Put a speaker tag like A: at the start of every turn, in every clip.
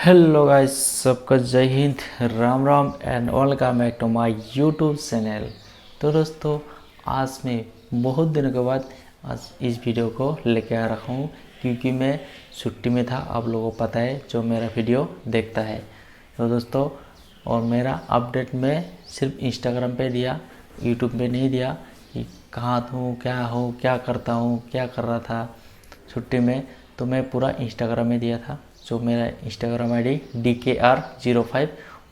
A: Hello guys, सबका जय Hind, Ram Ram and welcome back to my YouTube channel. तो दोस्तों, आज मैं बहुत दिनों के बाद आज इस वीडियो को लेके आ रहा हूँ क्योंकि मैं छुट्टी में था। आप लोगों को पता है जो मेरा वीडियो देखता है। तो दोस्तों, और मेरा अपडेट मैं सिर्फ इंस्टाग्राम पे दिया, यूट्यूब पे नहीं दिया कि कहाँ हूँ, क्या करता हूँ, क्या कर रहा था छुट्टी में। तो मैं पूरा इंस्टाग्राम में दिया था। जो मेरा इंस्टाग्राम आईडी DKR05,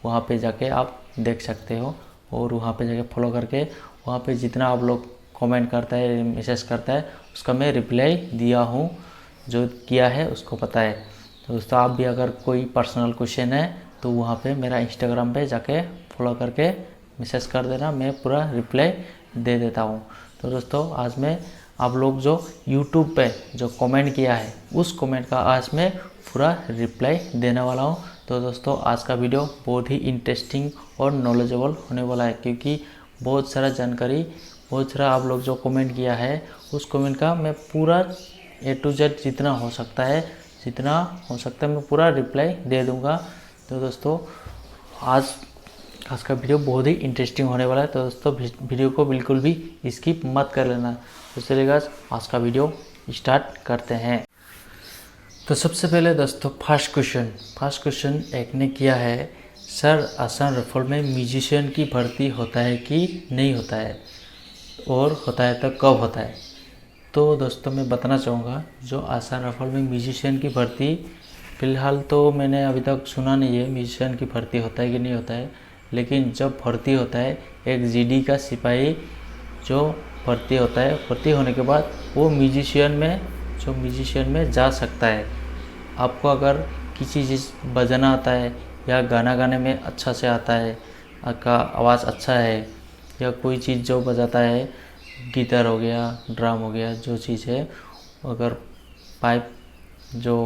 A: वहाँ पे जाके आप देख सकते हो और वहाँ पे जाके फॉलो करके वहाँ पे जितना आप लोग कमेंट करता है, मैसेज करता है, उसका मैं रिप्लाई दिया हूँ। जो किया है उसको पता है। तो दोस्तों, आप भी अगर कोई पर्सनल क्वेश्चन है तो वहाँ पे मेरा इंस्टाग्राम पे जाके फॉलो करके मैसेज कर देना, मैं पूरा रिप्लाई दे देता हूँ। तो दोस्तों, आज मैं आप लोग जो यूट्यूब पे जो कमेंट किया है उस कमेंट का आज मैं पूरा रिप्लाई देने वाला हूँ। तो दोस्तों, आज का वीडियो बहुत ही इंटरेस्टिंग और नॉलेजेबल होने वाला है क्योंकि बहुत सारा जानकारी, बहुत सारा आप लोग जो कमेंट किया है उस कमेंट का मैं पूरा A to Z जितना हो सकता है मैं पूरा रिप्लाई दे दूँगा। तो दोस्तों, आज का वीडियो बहुत ही इंटरेस्टिंग होने वाला है। तो दोस्तों, वीडियो को बिल्कुल भी स्किप मत कर लेना। तो चलिए आज का वीडियो स्टार्ट करते हैं। तो सबसे पहले दोस्तों, फर्स्ट क्वेश्चन एक ने किया है, सर आसाम राइफल में म्यूजिशियन की भर्ती होता है कि नहीं होता है, और होता है तो कब होता है। तो दोस्तों, मैं बताना चाहूँगा जो आसाम राइफल में म्यूजिशियन की भर्ती, फ़िलहाल तो मैंने अभी तक सुना नहीं है म्यूजिशियन की भर्ती होता है कि नहीं होता है। लेकिन जब भर्ती होता है, एक GD का सिपाही जो भर्ती होता है, भर्ती होने के बाद वो म्यूजिशियन में जा सकता है। आपको अगर किसी चीज़ बजाना आता है या गाना गाने में अच्छा से आता है, आपका आवाज़ अच्छा है, या कोई चीज़ जो बजाता है, गिटार हो गया, ड्रम हो गया, जो चीज़ है, अगर पाइप जो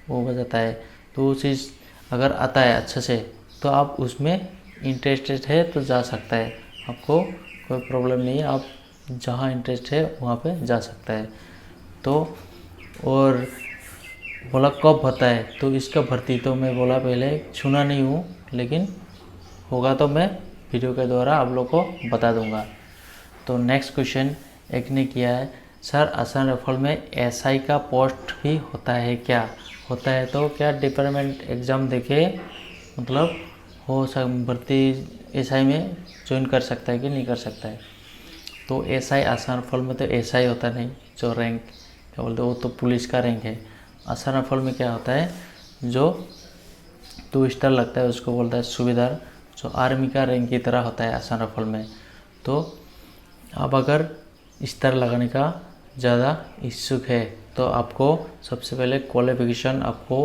A: वो बजाता है, तो वो चीज़ अगर आता है अच्छे से तो आप उसमें इंटरेस्टेड है तो जा सकता है। आपको कोई प्रॉब्लम नहीं है, आप जहाँ इंटरेस्ट है वहाँ पे जा सकता है। तो और बोला कब होता है, तो इसका भर्ती तो मैं बोला पहले सुना नहीं हूँ, लेकिन होगा तो मैं वीडियो के द्वारा आप लोग को बता दूंगा। तो नेक्स्ट क्वेश्चन एक ने किया है, सर असम राइफल में SI का पोस्ट भी होता है क्या? होता है तो क्या डिपार्टमेंट एग्ज़ाम देके मतलब हो भर्ती SI में ज्वाइन कर सकता है कि नहीं कर सकता है। तो SI असम राइफल में तो SI होता नहीं, जो रैंक क्या बोलते हैं वो तो पुलिस का रैंक है। असम राइफल में क्या होता है, जो 2 स्टार लगता है उसको बोलता है सूबेदार, जो आर्मी का रैंक की तरह होता है असम राइफल में। तो आप अगर स्टार लगाने का ज़्यादा इच्छुक है तो आपको सबसे पहले क्वालिफिकेशन आपको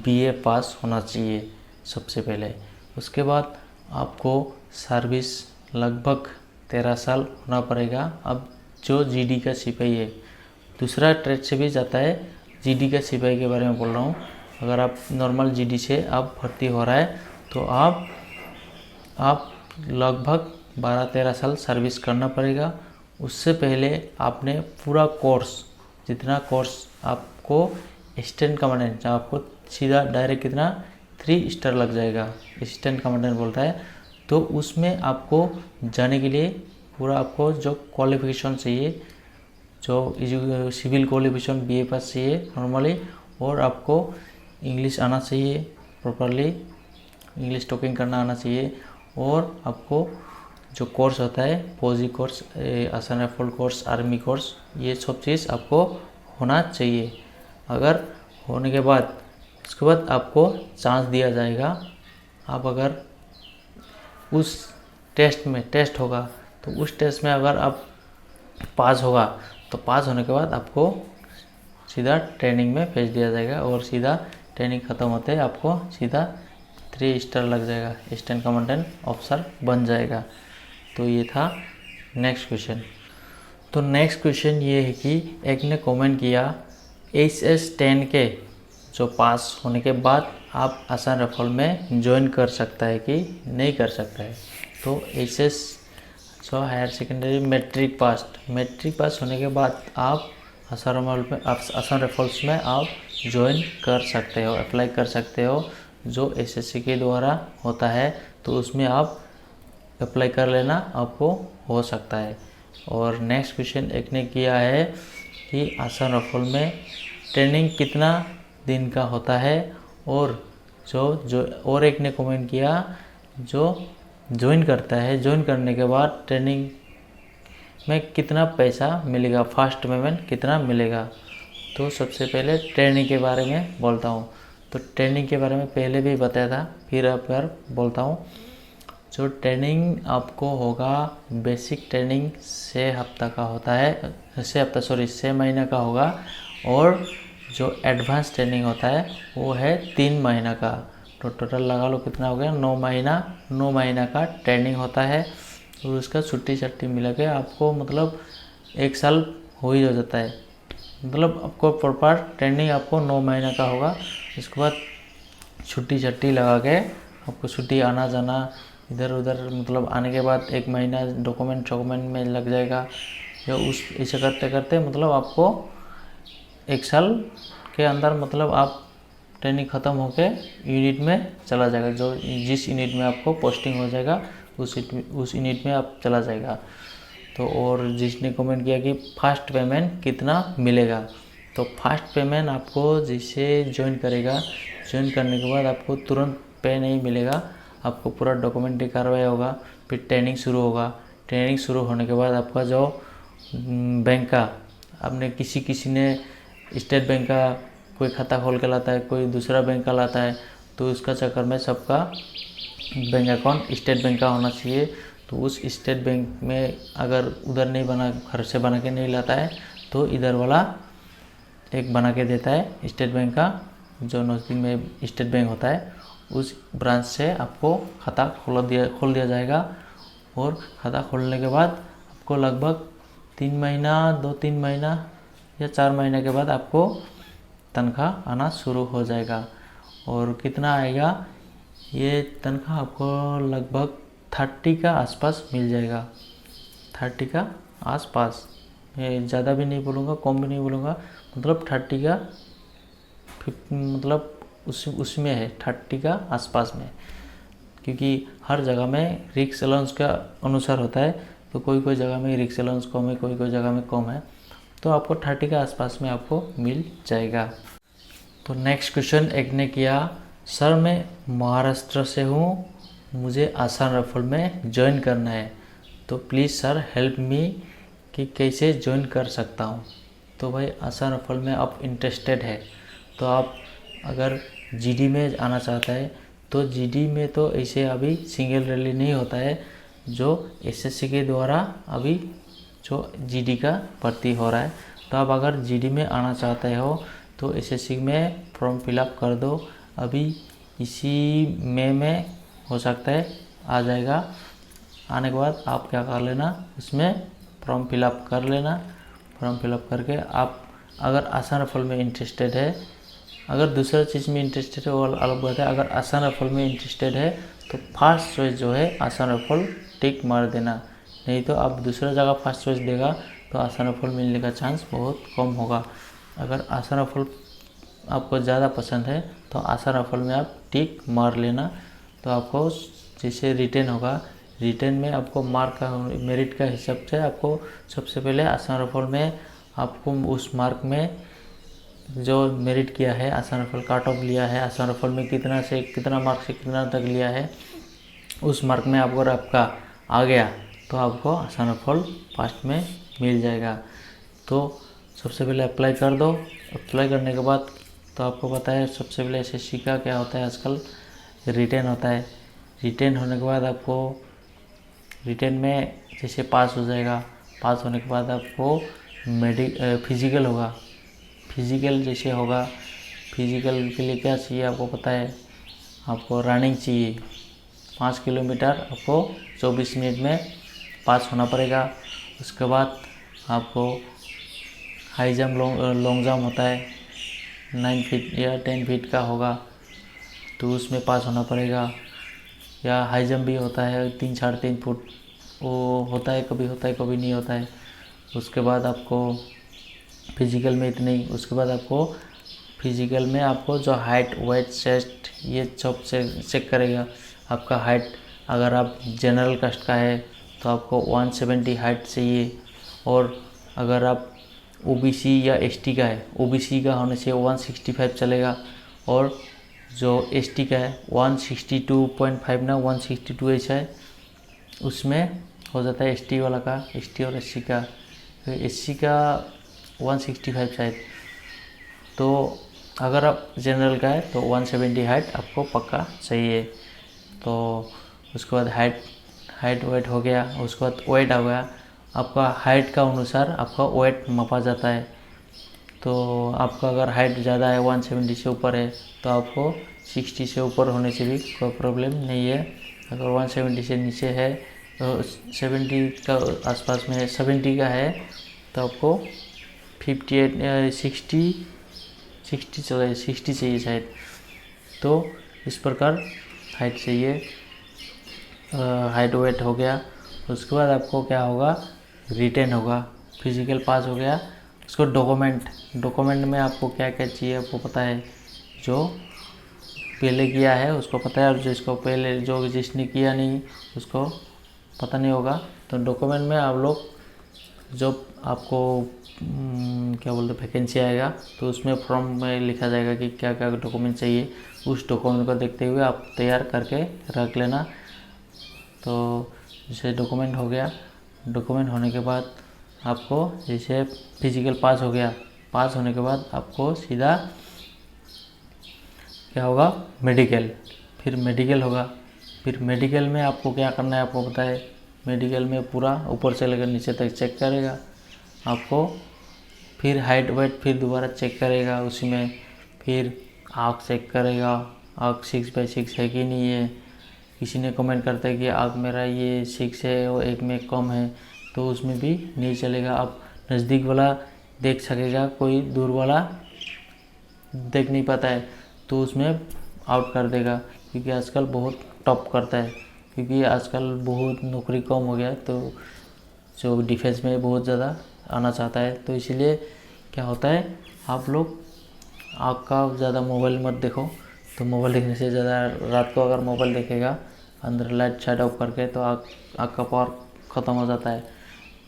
A: BA पास होना चाहिए सबसे पहले। उसके बाद आपको सर्विस लगभग 13 साल होना पड़ेगा। अब जो GD का सिपाही है, दूसरा ट्रेड से भी जाता है, GD का सिपाही के बारे में बोल रहा हूँ। अगर आप नॉर्मल GD से आप भर्ती हो रहा है तो आप लगभग 12-13 साल सर्विस करना पड़ेगा। उससे पहले आपने पूरा कोर्स, जितना कोर्स आपको असिस्टेंट कमांडेंट, आपको सीधा डायरेक्ट कितना 3 स्टार लग जाएगा, असिस्टेंट कमांडेंट बोलता है। तो उसमें आपको जाने के लिए पूरा आपको जो क्वालिफिकेशन चाहिए, जो सिविल क्वालिफिकेशन BA पास चाहिए नॉर्मली, और आपको इंग्लिश आना चाहिए, प्रॉपरली इंग्लिश टॉकिंग करना आना चाहिए, और आपको जो कोर्स होता है फौजी course, Assam rifle course, army course, ये सब चीज़ आपको होना चाहिए। अगर होने के बाद उसके बाद आपको चांस दिया जाएगा। आप अगर उस टेस्ट होगा तो उस टेस्ट में अगर आप पास होगा तो पास होने के बाद आपको सीधा ट्रेनिंग में भेज दिया जाएगा, और सीधा ट्रेनिंग ख़त्म होते ही आपको सीधा 3 स्टार लग जाएगा, असिस्टेंट कमांडेंट ऑफिसर बन जाएगा। तो ये था नेक्स्ट क्वेश्चन। तो नेक्स्ट क्वेश्चन ये है कि एक ने कमेंट किया, SS10 के जो पास होने के बाद आप असम राइफल में ज्वाइन कर सकता है कि नहीं कर सकता है। तो जो हायर सेकेंडरी मैट्रिक पास होने के बाद आप आसान राइफल्स में आप ज्वाइन कर सकते हो, अप्लाई कर सकते हो। जो एसएससी के द्वारा होता है तो उसमें आप अप्लाई कर लेना, आपको हो सकता है। और नेक्स्ट क्वेश्चन एक ने किया है कि आसान राइफल में ट्रेनिंग कितना दिन का होता है, और जो और एक ने कमेंट किया जो ज्वाइन करता है, ज्वाइन करने के बाद ट्रेनिंग में कितना पैसा मिलेगा, फर्स्ट पेमेंट कितना मिलेगा। तो सबसे पहले ट्रेनिंग के बारे में बोलता हूँ। तो ट्रेनिंग के बारे में पहले भी बताया था, फिर अब यार बोलता हूँ। जो ट्रेनिंग आपको होगा, बेसिक ट्रेनिंग 6 हफ्ता का होता है, 6 महीना का होगा। और जो एडवांस ट्रेनिंग होता है वो है 3 महीना का। तो टोटल लगा लो कितना हो गया, 9 महीना का ट्रेनिंग होता है। और उसका छुट्टी मिला के आपको मतलब 1 साल हो ही हो जाता है। मतलब आपको प्रॉपर ट्रेनिंग आपको 9 महीना का होगा। इसके बाद छुट्टी लगा के आपको छुट्टी आना जाना इधर उधर, मतलब आने के बाद 1 महीना डॉक्यूमेंट में लग जाएगा। या उस ऐसे करते करते मतलब आपको 1 साल के अंदर मतलब आप ट्रेनिंग ख़त्म होके यूनिट में चला जाएगा। जो जिस यूनिट में आपको पोस्टिंग हो जाएगा उस यूनिट में आप चला जाएगा। तो और जिसने कमेंट किया कि फर्स्ट पेमेंट कितना मिलेगा, तो फर्स्ट पेमेंट आपको जिसे ज्वाइन करेगा, ज्वाइन करने के बाद आपको तुरंत पे नहीं मिलेगा। आपको पूरा डॉक्यूमेंट्री कार्रवाई होगा, फिर ट्रेनिंग शुरू होगा। ट्रेनिंग शुरू होने के बाद आपका जो बैंक का, आपने किसी ने स्टेट बैंक का कोई खाता खोल के लाता है, कोई दूसरा बैंक का लाता है, तो उसका चक्कर में सबका बैंक अकाउंट स्टेट बैंक का होना चाहिए। तो उस स्टेट बैंक में अगर उधर नहीं बना, घर से बना के नहीं लाता है, तो इधर वाला एक बना के देता है स्टेट बैंक का। जो नज़दीक में स्टेट बैंक होता है उस ब्रांच से आपको खाता खोल दिया जाएगा। और खाता खोलने के बाद आपको लगभग 3 महीना 2-3 महीना या 4 महीने के बाद आपको तनख्वाह आना शुरू हो जाएगा। और कितना आएगा, ये तनख्वाह आपको लगभग 30 का आसपास मिल जाएगा। 30 का आसपास, मैं ज़्यादा भी नहीं बोलूँगा, कम भी नहीं बोलूँगा, मतलब 30 का मतलब उसमें है, 30 का आसपास में। क्योंकि हर जगह में रिक्स अलाउंस का अनुसार होता है, तो कोई जगह में रिक्स अलाउंस कम है, कोई जगह में कम है। तो आपको 30 के आसपास में आपको मिल जाएगा। तो नेक्स्ट क्वेश्चन एक ने किया, सर मैं महाराष्ट्र से हूँ, मुझे आसान राइफल में ज्वाइन करना है, तो प्लीज़ सर हेल्प मी कि कैसे ज्वाइन कर सकता हूँ। तो भाई आसान राइफल में आप इंटरेस्टेड है तो आप अगर जीडी में आना चाहता है, तो जीडी में तो ऐसे अभी सिंगल रैली नहीं होता है। जो एसएससी के द्वारा अभी जो जीडी का भर्ती हो रहा है, तो आप अगर जीडी में आना चाहते हो तो एसएससी में फॉर्म फिलअप कर दो। अभी इसी मई में हो सकता है आ जाएगा। आने के बाद आप क्या कर लेना, उसमें फॉर्म फिलअप कर लेना। फॉर्म फिलअप करके आप अगर आसान राइफल में इंटरेस्टेड है, अगर दूसरा चीज़ में इंटरेस्टेड है वो अलग बात है। अगर आसान राइफल में इंटरेस्टेड है तो फर्स्ट चॉइस जो है आसान राइफल टिक मार देना। नहीं तो आप दूसरा जगह फर्स्ट चॉइस देगा तो आसान राइफल मिलने का चांस बहुत कम होगा। अगर आसान राइफल आपको ज़्यादा पसंद है तो आसान राइफल में आप टिक मार लेना। तो आपको जैसे रिटेन होगा, रिटेन में आपको मार्क का मेरिट का हिसाब से आपको सबसे पहले आसान राइफल में आपको उस मार्क में जो मेरिट किया है, आसान राइफल कट ऑफ लिया है, आसान राइफल में कितना से कितना मार्क से कितना तक लिया है, उस मार्क में अगर आपका आ गया तो आपको आसान राइफल फर्स्ट में मिल जाएगा। तो सबसे पहले अप्लाई कर दो। अप्लाई करने के बाद तो आपको पता है सबसे पहले एसएससी का क्या होता है आजकल, रिटेन होता है। रिटेन होने के बाद आपको रिटेन में जैसे पास हो जाएगा, पास होने के बाद आपको फिजिकल होगा। फिजिकल जैसे होगा, फिजिकल के लिए क्या चाहिए आपको पता है, आपको रनिंग चाहिए 5 किलोमीटर, आपको 24 मिनट में पास होना पड़ेगा। उसके बाद आपको हाई जंप लॉन्ग जंप होता है, 9 फीट या 10 फीट का होगा तो उसमें पास होना पड़ेगा। या हाई जंप भी होता है 3-3.5 फुट, वो होता है, कभी नहीं होता है। उसके बाद आपको फिजिकल में इतने ही। उसके बाद आपको फिजिकल में आपको जो हाइट, वेट, चेस्ट ये सब चेक करेगा। आपका हाइट अगर आप जनरल कास्ट का है तो आपको 170 हाइट चाहिए, और अगर आप ओबीसी या एसटी का है, ओबीसी का होने से 165 चलेगा, और जो एसटी का है 162.5 ना 162 ऐसा है, उसमें हो जाता है एसटी वाला का, एसटी और एससी का। एससी का 165 शायद। तो अगर आप जनरल का है तो 170 हाइट आपको पक्का चाहिए। तो उसके बाद हाइट वेट हो गया। उसके बाद वेट हो गया। आपका हाइट का अनुसार आपका वेट मापा जाता है। तो आपका अगर हाइट ज़्यादा है, 170 से ऊपर है, तो आपको 60 से ऊपर होने से भी कोई प्रॉब्लम नहीं है। अगर 170 से नीचे है तो 70 का आसपास में है, 70 का है तो आपको 58 60 चले, 60 चाहिए शायद। तो इस प्रकार हाइट चाहिए। हाइट वेट हो गया। उसके बाद आपको क्या होगा, रिटेन होगा। फिजिकल पास हो गया। उसको डॉक्यूमेंट में आपको क्या क्या चाहिए आपको पता है। जो पहले किया है उसको पता है, और जिसको पहले जो जिसने किया नहीं उसको पता नहीं होगा। तो डॉक्यूमेंट में आप लोग जब आपको क्या बोलते वैकेंसी आएगा तो उसमें फॉर्म में लिखा जाएगा कि क्या क्या डॉक्यूमेंट चाहिए। उस डॉक्यूमेंट को देखते हुए आप तैयार करके रख लेना। तो जैसे डॉक्यूमेंट हो गया। डॉक्यूमेंट होने के बाद आपको जैसे फिजिकल पास हो गया, पास होने के बाद आपको सीधा क्या होगा, मेडिकल। फिर मेडिकल होगा। फिर मेडिकल में आपको क्या करना है आपको पता है। मेडिकल में पूरा ऊपर से लेकर नीचे तक चेक करेगा आपको। फिर हाइट वेट फिर दोबारा चेक करेगा उसी में। फिर आँख चेक करेगा, आँख 6/6 है कि नहीं है। किसी ने कमेंट करता है कि आँख मेरा ये 6 है और एक में कम है, तो उसमें भी नहीं चलेगा। आप नज़दीक वाला देख सकेगा, कोई दूर वाला देख नहीं पाता है तो उसमें आउट कर देगा। क्योंकि आजकल बहुत टॉप करता है, क्योंकि आजकल बहुत नौकरी कम हो गया, तो जो डिफेंस में बहुत ज़्यादा आना चाहता है। तो इसीलिए क्या होता है, आप लोग आँख का ज़्यादा मोबाइल मत देखो। तो मोबाइल देखने से ज़्यादा, रात को अगर मोबाइल देखेगा अंदर लाइट शाइट ऑफ करके तो आँख का पावर ख़त्म हो जाता है।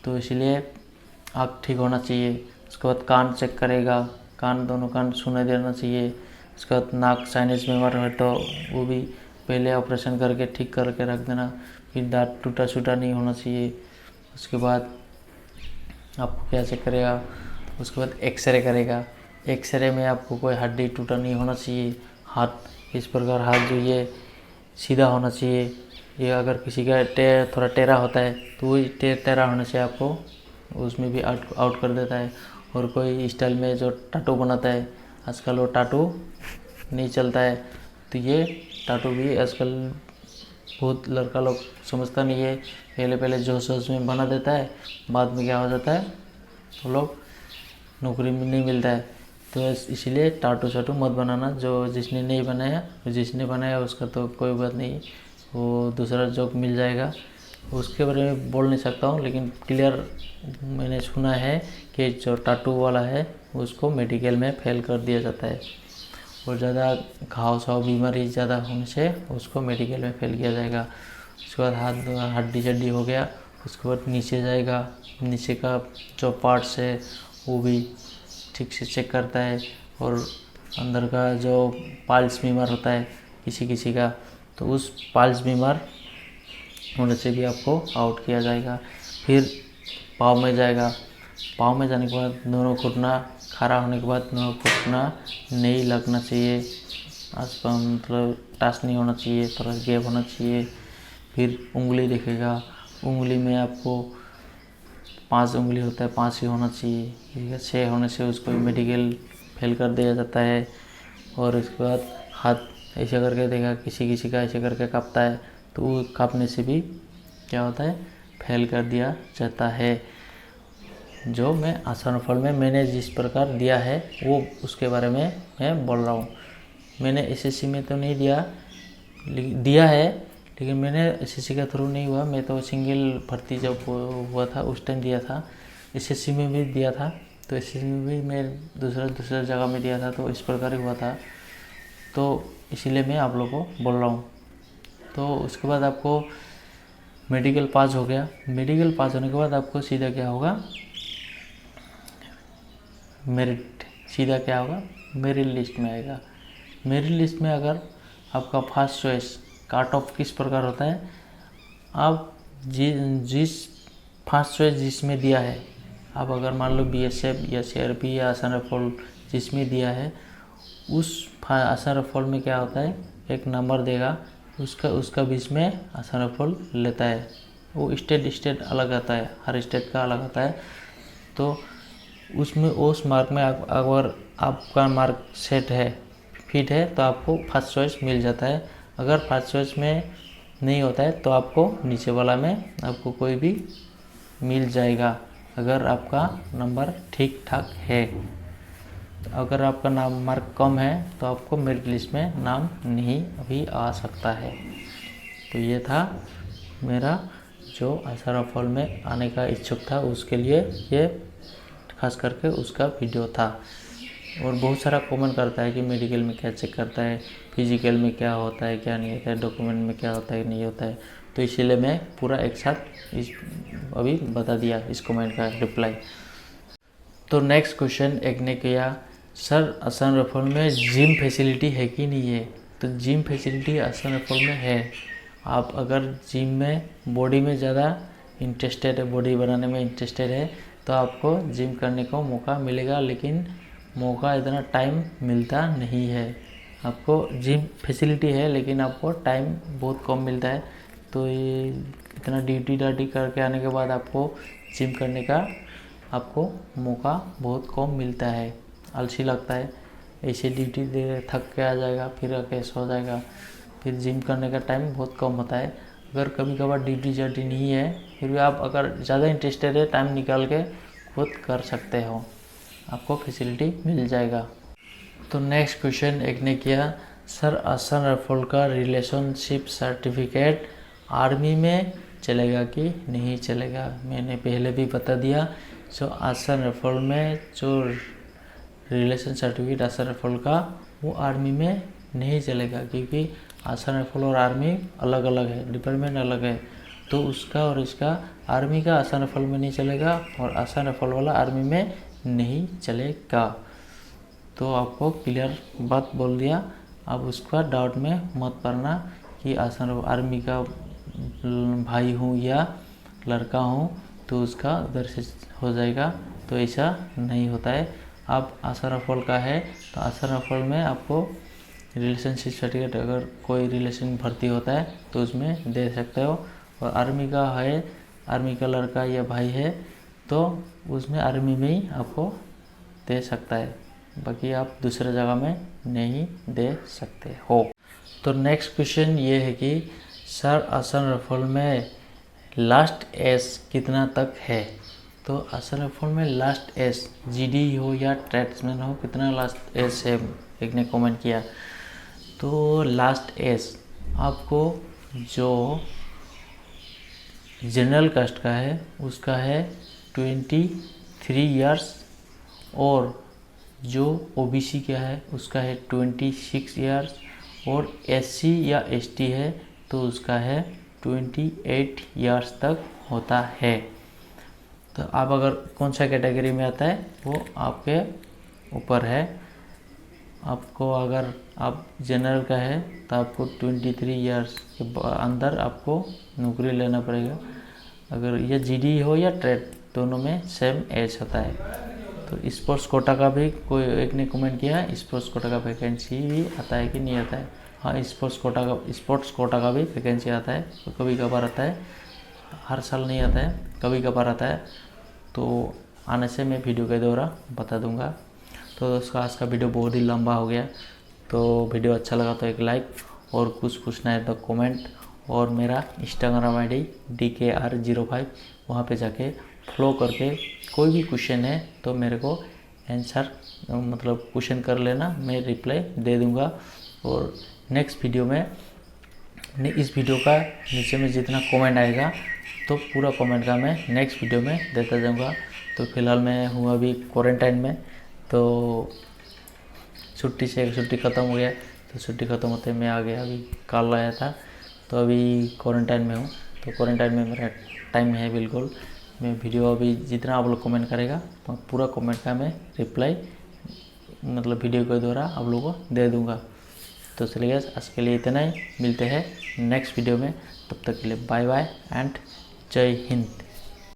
A: तो इसलिए आँख ठीक होना चाहिए। उसके बाद कान चेक करेगा, कान दोनों कान सुने देना चाहिए। उसके बाद नाक साइनस बीमार है तो वो भी पहले ऑपरेशन करके ठीक करके रख देना। फिर दांत टूटा छूटा नहीं होना चाहिए। उसके बाद आपको क्या चेक करेगा, उसके बाद एक्सरे करेगा। एक्सरे में आपको कोई हड्डी टूटा नहीं होना चाहिए। हाथ इस प्रकार, हाथ जो ये सीधा होना चाहिए। ये अगर किसी का थोड़ा टेढ़ा होता है तो वही टेढ़ा होने से आपको उसमें भी आउट कर देता है। और कोई स्टाइल में जो टाटू बनाता है, आजकल वो टाटू नहीं चलता है। तो ये टाटू भी आजकल बहुत लड़का लोग समझता नहीं है। पहले जोश जोश में बना देता है, बाद में क्या हो जाता है, तो लोग नौकरी में नहीं मिलता है। तो इसलिए टाटू शाटू मत बनाना। जो जिसने नहीं बनाया, जिसने बनाया उसका तो कोई बात नहीं, वो दूसरा जॉब मिल जाएगा। उसके बारे में बोल नहीं सकता हूँ, लेकिन क्लियर मैंने सुना है कि जो टाटू वाला है उसको मेडिकल में फेल कर दिया जाता है। और ज़्यादा घाव साव बीमारी ज़्यादा होने से उसको मेडिकल में फेल किया जाएगा। उसके बाद हाथ हड्डी चड्डी हो गया। उसके बाद नीचे जाएगा, नीचे का जो पार्ट्स है वो भी ठीक से चेक करता है। और अंदर का जो पाल्स बीमार होता है किसी किसी का, तो उस पाल्स बीमार होने से भी आपको आउट किया जाएगा। फिर पाँव में जाएगा। पाँव में जाने के बाद दोनों घुटना खड़ा होने के बाद दोनों घुटना नहीं लगना चाहिए, आसपास मतलब टच नहीं होना चाहिए, थोड़ा गैप होना चाहिए। फिर उंगली दिखेगा। उंगली में आपको 5 उंगली होता है, 5 ही होना चाहिए। ठीक है, 6 होने से उसको मेडिकल फेल कर दिया जाता है। और उसके बाद हाथ ऐसे करके देखा, किसी किसी का ऐसे करके काँपता है, तो वो काँपने से भी क्या होता है, फेल कर दिया जाता है। जो मैं आसान फल में मैंने जिस प्रकार दिया है वो उसके बारे में मैं बोल रहा हूँ। मैंने एसएससी में तो नहीं दिया है, लेकिन मैंने एसएससी का थ्रू नहीं हुआ। मैं तो सिंगल भर्ती जब हुआ था उस टाइम दिया था। एसएससी में भी दिया था, तो इसमें भी मैं दूसरा जगह में दिया था तो इस प्रकार ही हुआ था, तो इसीलिए मैं आप लोगों को बोल रहा हूँ। तो उसके बाद आपको मेडिकल पास हो गया। मेडिकल पास होने के बाद आपको सीधा क्या होगा, मेरिट, सीधा क्या होगा, मेरिट लिस्ट में आएगा। मेरिट लिस्ट में अगर आपका फर्स्ट चॉइस कट ऑफ किस प्रकार होता है, आप जिस फर्स्ट चॉइस जिसमें दिया है, आप अगर मान लो BSF या CRP या आसान रफॉल जिसमें दिया है, उस आसान रफॉल में क्या होता है, एक नंबर देगा, उसका बीच में आसान रफॉल लेता है। वो स्टेट अलग आता है, हर स्टेट का अलग आता है। तो उसमें उस मार्क में अगर आपका मार्क सेट है, फिट है, तो आपको फर्स्ट चॉइस मिल जाता है। अगर फर्स्ट चॉइस में नहीं होता है तो आपको नीचे वाला में आपको कोई भी मिल जाएगा, अगर आपका नंबर ठीक ठाक है। अगर आपका नाम मार्क कम है तो आपको मेरिट लिस्ट में नाम नहीं अभी आ सकता है। तो ये था मेरा जो आसान रफॉल में आने का इच्छुक था उसके लिए ये खास करके उसका वीडियो था। और बहुत सारा कमेंट करता है कि मेडिकल में क्या चेक करता है, फिजिकल में क्या होता है क्या नहीं होता है, डॉक्यूमेंट में क्या होता है नहीं होता है। तो इसीलिए मैं पूरा एक साथ इस अभी बता दिया इस कमेंट का रिप्लाई। तो नेक्स्ट क्वेश्चन एक ने किया, सर आसान रफॉल में जिम फैसिलिटी है कि नहीं है। तो जिम फैसिलिटी आसान रफॉल में है। आप अगर जिम में बॉडी में ज़्यादा इंटरेस्टेड है, बॉडी बनाने में इंटरेस्टेड है, तो आपको जिम करने को मौका मिलेगा, लेकिन मौका इतना टाइम मिलता नहीं है। आपको जिम फैसिलिटी है लेकिन आपको टाइम बहुत कम मिलता है। तो ये इतना ड्यूटी डाटी करके आने के बाद आपको जिम करने का आपको मौका बहुत कम मिलता है, आलसी लगता है। ऐसे ड्यूटी दे थक के आ जाएगा, फिर आके सो जाएगा, फिर जिम करने का टाइम बहुत कम होता है। अगर कभी कभार ड्यूटी जर्टी नहीं है, फिर भी आप अगर ज़्यादा इंटरेस्टेड है, टाइम निकाल के खुद कर सकते हो, आपको फैसिलिटी मिल जाएगा। तो नेक्स्ट क्वेश्चन एक ने किया, सर आसान रफॉल का रिलेशनशिप सर्टिफिकेट आर्मी में चलेगा कि नहीं चलेगा। मैंने पहले भी बता दिया, जो आसान रफॉल में जो रिलेशन सर्टिफिकेट आसान रफॉल का वो आर्मी में नहीं चलेगा, क्योंकि आसान रफॉल और आर्मी अलग अलग है, डिपार्टमेंट अलग है। तो उसका और इसका आर्मी का आसान रफॉल में नहीं चलेगा और आसान रफॉल वाला आर्मी में नहीं चलेगा। तो आपको क्लियर बात बोल दिया। अब उसका डाउट में मत पड़ना कि आसान आर्मी का भाई हूँ या लड़का हूँ तो उसका उधर से हो जाएगा, तो ऐसा नहीं होता है। आप आसान रफॉल का है तो आसान रफॉल में आपको रिलेशनशिप सर्टिफिकेट, अगर कोई रिलेशन भर्ती होता है तो उसमें दे सकते हो। और आर्मी का है, आर्मी का लड़का या भाई है तो उसमें आर्मी में ही आपको दे सकता है, बाकी आप दूसरे जगह में नहीं दे सकते हो। तो नेक्स्ट क्वेश्चन ये है कि सर आसान रफॉल में लास्ट एज कितना तक है। तो आसान रफॉल में लास्ट एज GD हो या ट्रेड्समैन हो, कितना लास्ट एज है, एक ने कमेंट किया। तो लास्ट एज आपको जो जनरल कास्ट का है उसका है 23 इयर्स, और जो OBC का है उसका है 26 इयर्स, और SC या ST है तो उसका है 28 इयर्स तक होता है। तो आप अगर कौन सा कैटेगरी में आता है वो आपके ऊपर है। आपको अगर आप जनरल का है तो आपको 23 इयर्स के अंदर आपको नौकरी लेना पड़ेगा। अगर ये GD हो या ट्रेड, दोनों में सेम एज होता है। तो स्पोर्ट्स कोटा का भी कोई एक ने कमेंट किया, स्पोर्ट्स कोटा का वैकेंसी भी आता है कि नहीं आता है। हाँ, स्पोर्ट्स कोटा का भी वैकेंसी आता है, तो कभी कभार आता है, हर साल नहीं आता है, कभी कभार आता है। तो आने से मैं वीडियो के द्वारा बता दूंगा। तो दोस्तों आज का वीडियो बहुत ही लंबा हो गया, तो वीडियो अच्छा लगा तो एक लाइक, और कुछ पूछना है तो कमेंट, और मेरा इंस्टाग्राम ID DKR05 वहाँ पे जाके फॉलो करके कोई भी क्वेश्चन है तो मेरे को आंसर मतलब क्वेश्चन कर लेना, मैं रिप्लाई दे दूँगा। और नेक्स्ट वीडियो में इस वीडियो का नीचे में जितना कमेंट आएगा तो पूरा कमेंट का मैं नेक्स्ट वीडियो में देता जाऊँगा। तो फ़िलहाल मैं हूँ अभी क्वारंटाइन में। तो छुट्टी ख़त्म हो गया, तो छुट्टी ख़त्म होते मैं आ गया, अभी कल आया था। तो अभी क्वारंटाइन में हूँ। तो क्वारंटाइन में मेरा टाइम है बिल्कुल। मैं वीडियो अभी जितना आप लोग कमेंट करेगा तो पूरा कमेंट का मैं रिप्लाई मतलब वीडियो के द्वारा आप लोगों को दे दूँगा। तो चलिए आज के लिए इतना ही, मिलते हैं नेक्स्ट वीडियो में। तब तक के लिए बाय बाय एंड जय हिंद।